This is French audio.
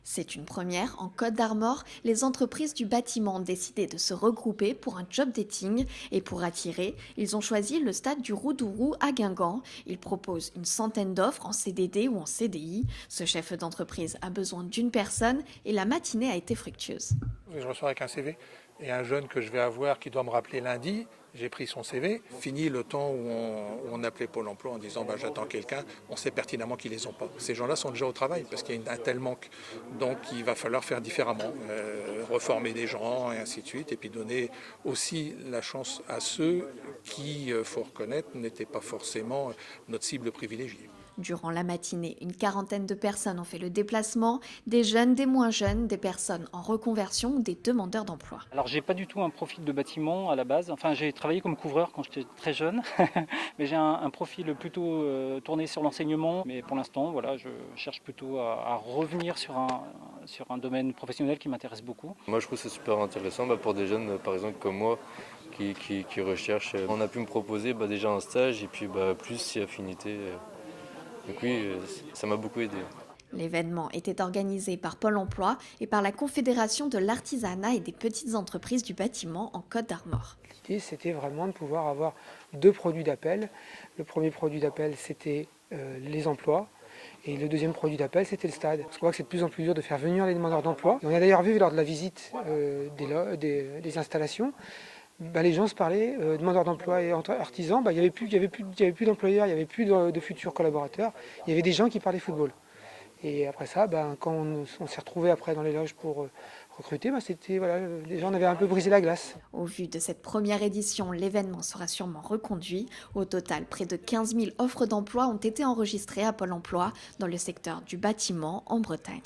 C'est une première. En Côte d'Armor, les entreprises du bâtiment ont décidé de se regrouper pour un job dating et pour attirer, ils ont choisi le stade du Roudourou à Guingamp. Ils proposent une centaine d'offres en CDD ou en CDI. Ce chef d'entreprise a besoin d'une personne et la matinée a été fructueuse. Je ressors avec un CV et un jeune que je vais avoir qui doit me rappeler lundi. J'ai pris son CV. Fini le temps où on appelait Pôle emploi en disant j'attends quelqu'un. On sait pertinemment qu'ils ne les ont pas. Ces gens-là sont déjà au travail parce qu'il y a un tel manque. Donc il va falloir faire différemment, reformer des gens et ainsi de suite. Et puis donner aussi la chance à ceux qui, il faut reconnaître, n'étaient pas forcément notre cible privilégiée. Durant la matinée, une quarantaine de personnes ont fait le déplacement, des jeunes, des moins jeunes, des personnes en reconversion ou des demandeurs d'emploi. Alors j'ai pas du tout un profil de bâtiment à la base, enfin j'ai travaillé comme couvreur quand j'étais très jeune, mais j'ai un profil plutôt tourné sur l'enseignement, mais pour l'instant voilà, je cherche plutôt à revenir sur un domaine professionnel qui m'intéresse beaucoup. Moi je trouve que c'est super intéressant pour des jeunes par exemple comme moi qui recherchent. On a pu me proposer déjà un stage et puis plus si affinité. Donc oui, ça m'a beaucoup aidé. L'événement était organisé par Pôle emploi et par la Confédération de l'artisanat et des petites entreprises du bâtiment en Côte d'Armor. L'idée, c'était vraiment de pouvoir avoir deux produits d'appel. Le premier produit d'appel, c'était les emplois. Et le deuxième produit d'appel, c'était le stade. Parce qu'on voit que c'est de plus en plus dur de faire venir les demandeurs d'emploi. Et on a d'ailleurs vu lors de la visite des installations, les gens se parlaient, demandeurs d'emploi et artisans, il n'y avait plus d'employeurs, il n'y avait plus de futurs collaborateurs. Il y avait des gens qui parlaient football. Et après ça, quand on s'est retrouvés après dans les loges pour recruter, les gens avaient un peu brisé la glace. Au vu de cette première édition, l'événement sera sûrement reconduit. Au total, près de 15 000 offres d'emploi ont été enregistrées à Pôle emploi dans le secteur du bâtiment en Bretagne.